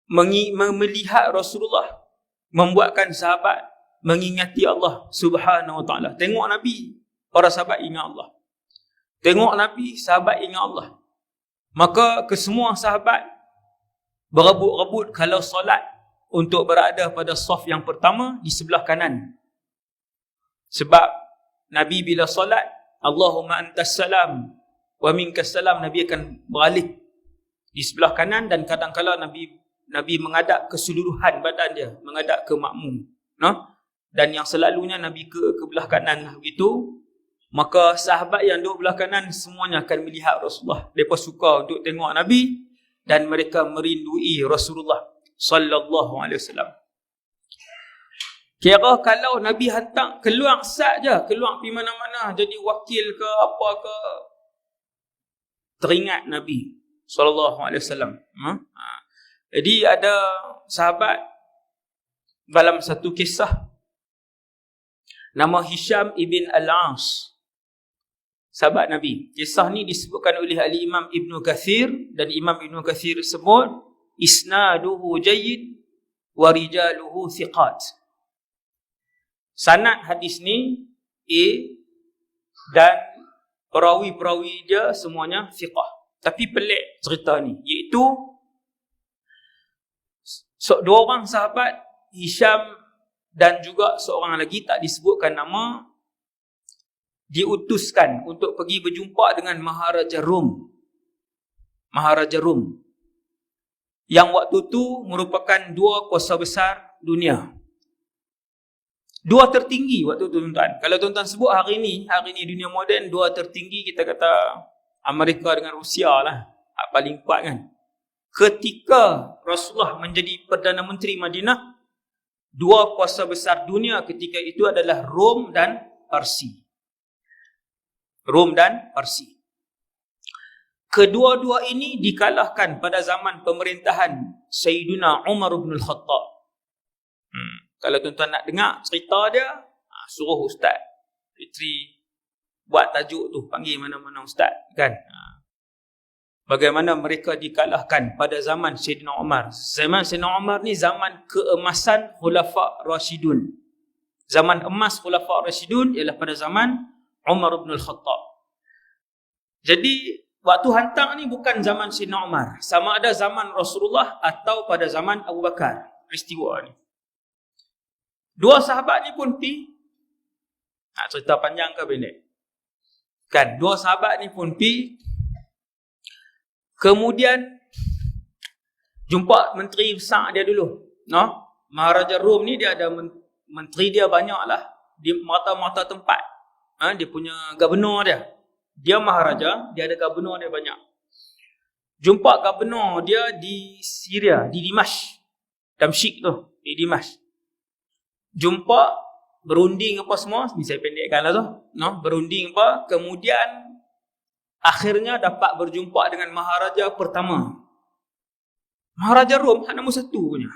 melihat Rasulullah membuatkan sahabat mengingati Allah Subhanahu wa taala. Tengok Nabi, para sahabat ingat Allah. Tengok Nabi, sahabat ingat Allah. Maka kesemua sahabat berebut-rebut kalau solat untuk berada pada saf yang pertama di sebelah kanan. Sebab Nabi bila solat, Allahumma antas salam wa minkas salam, Nabi akan beralih di sebelah kanan, dan kadang-kala Nabi menghadap keseluruhan badan dia, menghadap ke makmum. No? Dan yang selalunya Nabi ke belah kanan lah begitu. Maka sahabat yang duduk belah kanan semuanya akan melihat Rasulullah. Mereka suka untuk tengok Nabi dan mereka merindui Rasulullah sallallahu alaihi wasallam. Kira kalau Nabi hantar keluar saja, keluar pergi mana-mana jadi wakil ke apa ke, teringat Nabi sallallahu alaihi wasallam. Jadi ada sahabat dalam satu kisah nama Hisham ibn Al-As, sahabat Nabi. Kisah ni disebutkan oleh Al-Imam Ibn Kathir, dan Imam Ibn Kathir sebut isnaduhu jayyid wa rijaluhu thiqat. Sanad hadis ni A, dan perawi-perawi dia semuanya thiqah. Tapi pelik cerita ni, iaitu dua orang sahabat, Hisham dan juga seorang lagi tak disebutkan nama, diutuskan untuk pergi berjumpa dengan Maharaja Rom. Maharaja Rom yang waktu tu merupakan dua kuasa besar dunia. Dua tertinggi waktu tu, tuan-tuan. Kalau tuan-tuan sebut hari ni dunia moden, dua tertinggi kita kata Amerika dengan Rusia lah. Paling kuat kan. Ketika Rasulullah menjadi Perdana Menteri Madinah, dua kuasa besar dunia ketika itu adalah Rom dan Parsi. Rom dan Parsi. Kedua-dua ini dikalahkan pada zaman pemerintahan Sayyidina Umar bin Al-Khattab. Kalau tuan-tuan nak dengar cerita dia, suruh Ustaz Fitri buat tajuk tu, panggil mana-mana Ustaz kan. Bagaimana mereka dikalahkan pada zaman Sayyidina Umar. Zaman Sayyidina Umar ni zaman keemasan Khulafa' Rashidun. Zaman emas Khulafa' Rashidun ialah pada zaman Umar bin Al-Khattab. Jadi waktu hantar ni bukan zaman Sayyidina Umar, sama ada zaman Rasulullah atau pada zaman Abu Bakar peristiwa ni. Dua sahabat ni pun pi. Cerita panjang ke pendek? Kan, dua sahabat ni pun pi. Kemudian jumpa menteri besar dia dulu. No? Maharaja Rom ni dia ada menteri dia banyak lah. Di mata-mata tempat. Dia punya gubernur dia. Dia maharaja, dia ada gubernur dia banyak. Jumpa gubernur dia di Syria, di Dimashq. Damsyik tu, di Dimashq. Jumpa, berunding apa semua, ni saya pendekkan lah tu. No? Berunding apa, kemudian akhirnya dapat berjumpa dengan maharaja pertama. Maharaja Rom, nombor satu punya.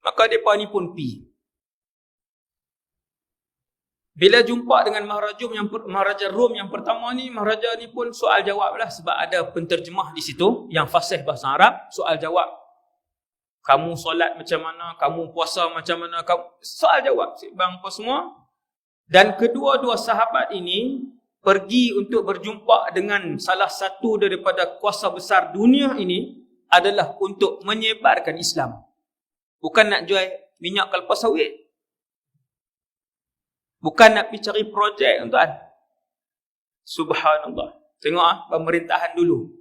Maka mereka ni pun pi. Bila jumpa dengan Maharaja Rom yang pertama ni, Maharaja ni pun soal jawab lah, sebab ada penterjemah di situ yang fasih bahasa Arab, soal jawab. Kamu solat macam mana, kamu puasa macam mana, kamu soal jawab bang apa semua. Dan kedua-dua sahabat ini pergi untuk berjumpa dengan salah satu daripada kuasa besar dunia ini adalah untuk menyebarkan Islam. Bukan nak jual minyak kelapa sawit. Bukan nak pergi cari projek, tuan. Subhanallah. Tengok pemerintahan dulu.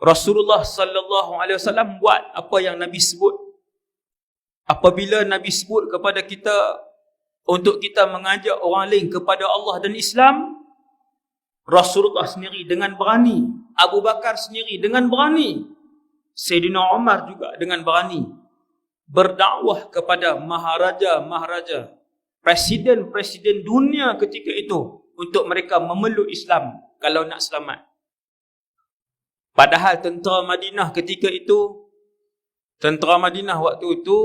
Rasulullah sallallahu alaihi wasallam buat apa yang Nabi sebut. Apabila Nabi sebut kepada kita untuk kita mengajak orang lain kepada Allah dan Islam, Rasulullah sendiri dengan berani, Abu Bakar sendiri dengan berani, Sayyidina Umar juga dengan berani berdakwah kepada maharaja-maharaja, presiden-presiden dunia ketika itu untuk mereka memeluk Islam kalau nak selamat. Padahal tentera Madinah ketika itu, tentera Madinah waktu itu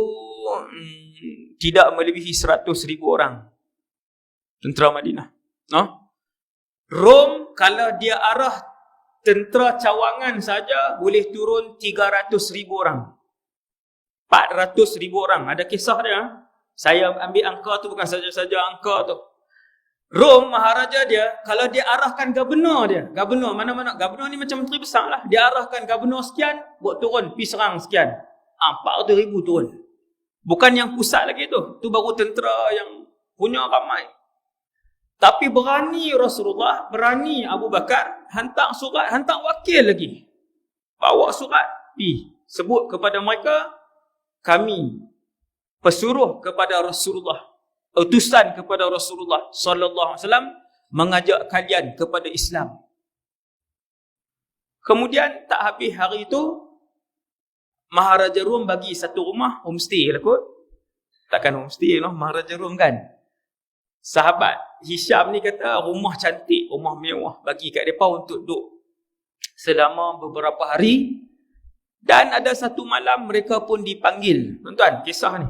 tidak melebihi 100,000 orang. Tentera Madinah. No? Rom kalau dia arah tentera cawangan saja boleh turun 300,000 orang. 400,000 orang. Ada kisah dia. Saya ambil angka tu bukan saja-saja angka tu. Rom, maharaja dia, kalau dia arahkan gubernur dia, gubernur mana-mana, gubernur ni macam menteri besar lah. Dia arahkan gubernur sekian, buat turun, pergi serang sekian. 400,000 turun. Bukan yang pusat lagi tu. Tu baru tentera yang punya ramai. Tapi berani Rasulullah, berani Abu Bakar, hantar surat, hantar wakil lagi. Bawa surat, pergi. Sebut kepada mereka, kami pesuruh kepada Rasulullah, utusan kepada Rasulullah sallallahu alaihi wasallam mengajak kalian kepada Islam. Kemudian tak habis hari itu, Maharaja Rom bagi satu rumah, homestay lah kot. Takkan homestay lah, Maharaja Rom kan. Sahabat Hisham ni kata rumah cantik, rumah mewah, bagi kat mereka untuk duduk selama beberapa hari. Dan ada satu malam mereka pun dipanggil. Tuan-tuan, kisah ni.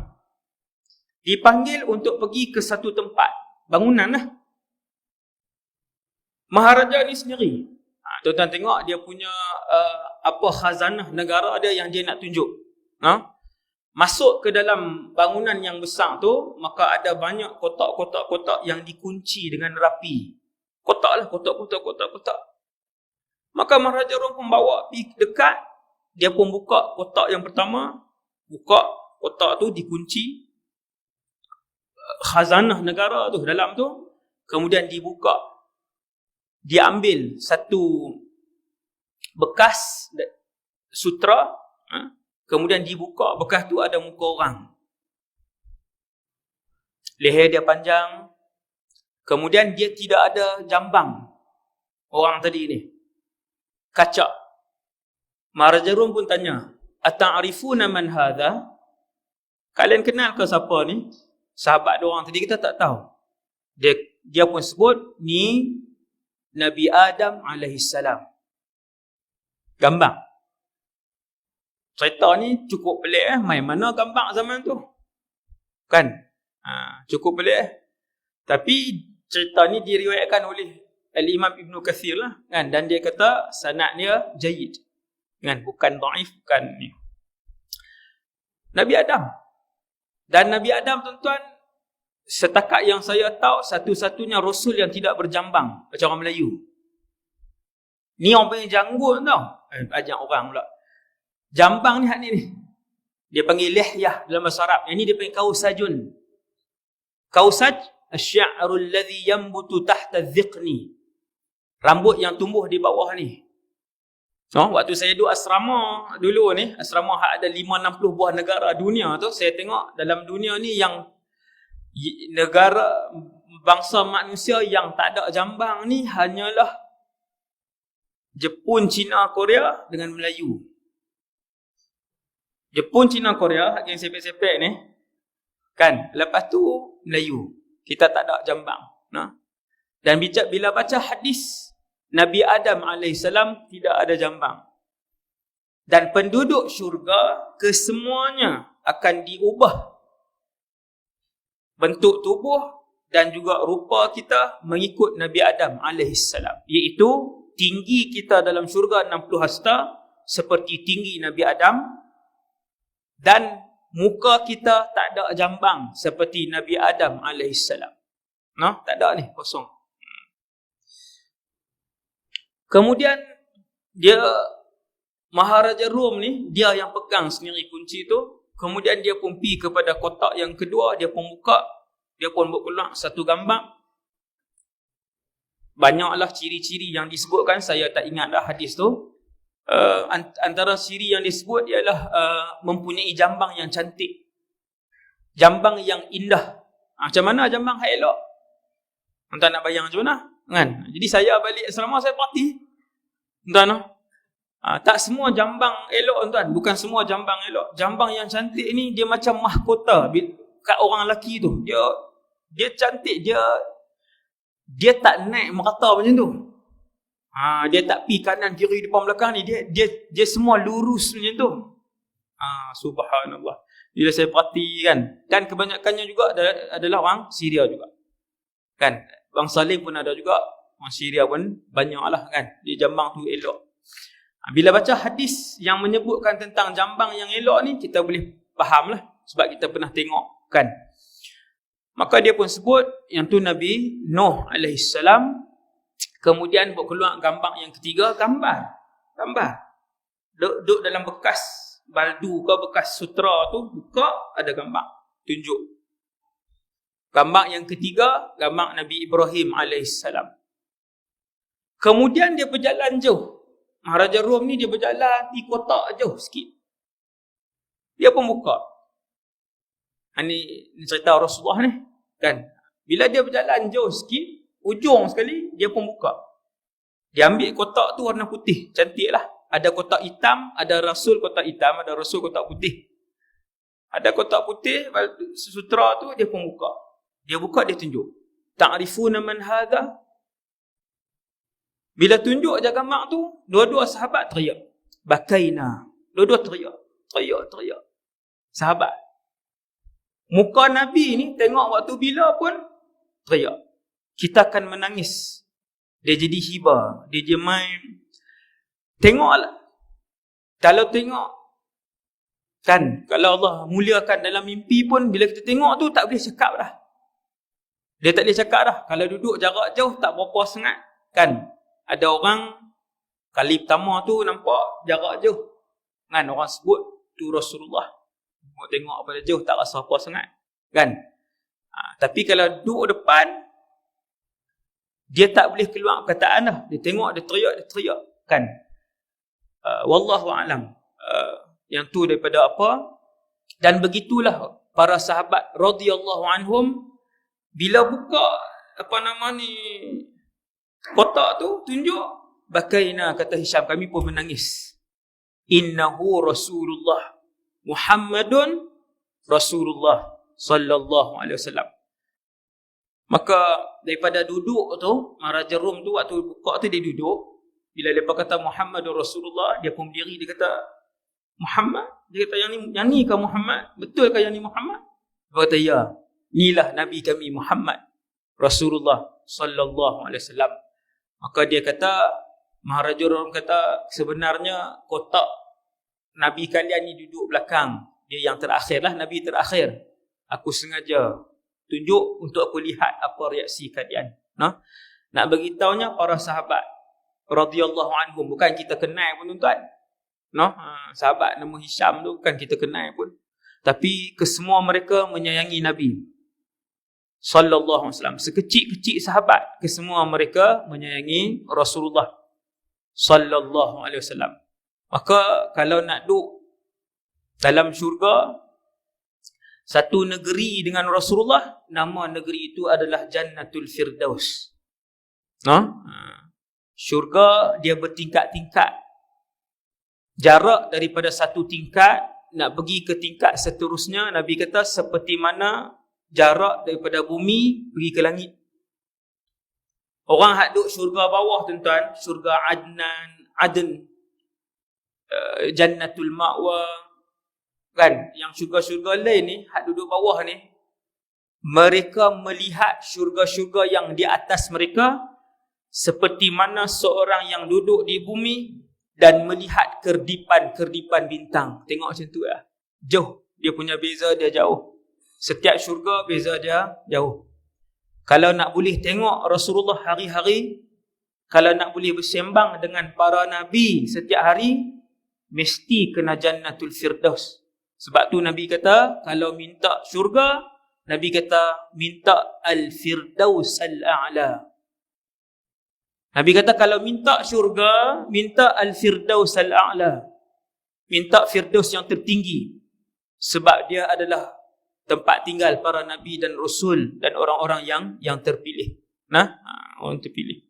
Dipanggil untuk pergi ke satu tempat, bangunan lah. Maharaja ni sendiri. Tuan-tuan tengok dia punya khazanah negara dia yang dia nak tunjuk. Masuk ke dalam bangunan yang besar tu, maka ada banyak kotak-kotak yang dikunci dengan rapi. Kotak lah, kotak. Maka Maharaja Rom pun bawa pergi dekat, dia pun buka kotak yang pertama, buka kotak tu dikunci, khazanah negara tu dalam tu, kemudian dibuka. Dia ambil satu bekas sutra, kemudian dibuka, bekas tu ada muka orang. Leher dia panjang. Kemudian dia tidak ada jambang. Orang tadi ni. Kaca. Maharaja Rom pun tanya, "Ata'rifuna man hadha?" Kalian kenal ke siapa ni? Sahabat dia orang tadi kita tak tahu. Dia pun sebut, ni Nabi Adam alaihissalam. Gambar. Cerita ni cukup pelik main mana gambar zaman tu. Kan? Cukup pelik Tapi cerita ni diriwayatkan oleh Al-Imam Ibn Kathir lah. Kan? Dan dia kata sanad dia jayid. Kan? Bukan dhaif, bukan ni. Nabi Adam. Dan Nabi Adam tuan-tuan, setakat yang saya tahu, satu-satunya Rasul yang tidak berjambang. Macam orang Melayu. Ni orang panggil janggut tau. Ajak orang pula. Jambang ni hak ni. Dia panggil lihyah dalam bahasa Arab. Yang ni dia panggil kausajun. Kausaj, asy-sya'rul ladzi yanbutu tahta adh-dhiqni. Rambut yang tumbuh di bawah ni. Waktu saya duduk asrama dulu ni, asrama hak ada 5-60 buah negara dunia tu, saya tengok dalam dunia ni yang negara bangsa manusia yang tak ada jambang ni hanyalah Jepun, China, Korea dengan Melayu. Jepun, China, Korea yang sepek-sepek ni kan, lepas tu Melayu. Kita tak ada jambang. Dan bila baca hadis Nabi Adam AS tidak ada jambang. Dan penduduk syurga kesemuanya akan diubah bentuk tubuh dan juga rupa kita mengikut Nabi Adam AS. Iaitu tinggi kita dalam syurga 60 hasta seperti tinggi Nabi Adam, dan muka kita tak ada jambang seperti Nabi Adam AS. Tak ada ni, kosong. Kemudian dia Maharaja Rom ni, dia yang pegang sendiri kunci tu. Kemudian dia pun pergi kepada kotak yang kedua, dia pun buka, dia pun buat keluar satu gambar. Banyaklah ciri-ciri yang disebutkan, saya tak ingat dah hadis tu. Antara ciri yang disebut ialah mempunyai jambang yang cantik, jambang yang indah. Macam mana jambang hak elok? Tuan nak bayang macam mana? Kan? Jadi saya balik asrama, saya parti. Tuan, tak semua jambang elok tuan, bukan semua jambang elok. Jambang yang cantik ni dia macam mahkota kat orang lelaki tu. Dia cantik, dia tak naik merata macam tu. Dia tak pi kanan kiri depan belakang ni, dia semua lurus macam tu. Subhanallah. Bila saya perhatikan, dan kebanyakannya juga adalah orang Syria juga. Kan? Bangsa lain pun ada juga. Orang Syria pun banyak lah kan. Dia jambang tu elok. Bila baca hadis yang menyebutkan tentang jambang yang elok ni, kita boleh faham lah. Sebab kita pernah tengok kan. Maka dia pun sebut yang tu Nabi Nuh AS. Kemudian buat keluar gambar yang ketiga, gambar. Duduk dalam bekas baldu ke bekas sutra tu, buka ada gambar. Tunjuk. Gambar yang ketiga, gambar Nabi Ibrahim AS. Kemudian dia berjalan jauh. Maharaja Rom ni dia berjalan di kotak jauh sikit. Dia pun buka. Ini cerita Rasulullah ni kan. Bila dia berjalan jauh sikit, ujung sekali dia pun buka. Dia ambil kotak tu warna putih, cantik lah. Ada kotak hitam, ada rasul kotak hitam, ada rasul kotak putih. Ada kotak putih, sutra tu dia pun buka. Dia buka, dia tunjuk. Ta'rifuna man hadha? Bila tunjuk je gambar tu, dua-dua sahabat teriak. Bakaina. Dua-dua teriak. Sahabat. Muka Nabi ni tengok waktu bila pun teriak. Kita akan menangis. Dia jadi hibah. Dia main. Tengoklah. Kalau tengok. Kan. Kalau Allah muliakan dalam mimpi pun, bila kita tengok tu tak boleh cakap dah. Dia tak boleh cakap dah. Kalau duduk jarak jauh tak berapa sangat. Kan. Ada orang kali pertama tu nampak jarak jauh. Kan orang sebut tu Rasulullah. Tengok pada jauh tak rasa apa sangat. Kan? Tapi kalau duduk depan, dia tak boleh keluar perkataan dah. Dia tengok, dia teriak. Kan? Wallahu a'lam. Yang tu daripada apa? Dan begitulah para sahabat radhiyallahu anhum bila buka kotak tu tunjuk, bakaina, kata Hisham, kami pun menangis. Innahu Rasulullah Muhammadun Rasulullah sallallahu alaihi wasallam. Maka daripada duduk tu, Maharaja Rum tu waktu buka tu dia duduk. Bila dia kata Muhammadun Rasulullah, dia pun berdiri, dia kata Muhammad. Dia kata yang ni ke Muhammad? Betul ke yang ni Muhammad? Dia kata ya. Inilah Nabi kami Muhammad Rasulullah sallallahu alaihi wasallam. Maka dia kata, Maharaja Rum kata, sebenarnya kotak Nabi kalian ni duduk belakang. Dia yang terakhir lah, Nabi terakhir. Aku sengaja tunjuk untuk aku lihat apa reaksi kalian. Nak beritahunya para sahabat radhiyallahu anhum, bukan kita kenal pun tuan. Sahabat nama Hisham tu bukan kita kenal pun. Tapi kesemua mereka menyayangi Nabi sallallahu alaihi wasallam. Sekecil-kecil sahabat, kesemua mereka menyayangi Rasulullah sallallahu alaihi wasallam. Maka kalau nak duduk dalam syurga satu negeri dengan Rasulullah, nama negeri itu adalah Jannatul Firdaus. Syurga dia bertingkat-tingkat. Jarak daripada satu tingkat nak pergi ke tingkat seterusnya, Nabi kata seperti mana jarak daripada bumi pergi ke langit. Orang hak duduk syurga bawah tuan-tuan, syurga Aden, Jannatul Ma'wa, kan, yang syurga-syurga lain ni, hak duduk bawah ni, mereka melihat syurga-syurga yang di atas mereka seperti mana seorang yang duduk di bumi dan melihat kerdipan-kerdipan bintang. Tengok macam tu lah. Jauh. Dia punya beza dia jauh. Setiap syurga beza dia jauh. Kalau nak boleh tengok Rasulullah hari-hari, kalau nak boleh bersembang dengan para Nabi setiap hari, mesti kena Jannatul Firdaus. Sebab tu Nabi kata, kalau minta syurga, Nabi kata, minta Al-Firdaus Al-A'la. Nabi kata, kalau minta syurga, minta Al-Firdaus Al-A'la. Minta Firdaus yang tertinggi. Sebab dia adalah tempat tinggal para Nabi dan Rasul dan orang-orang yang terpilih. Orang terpilih.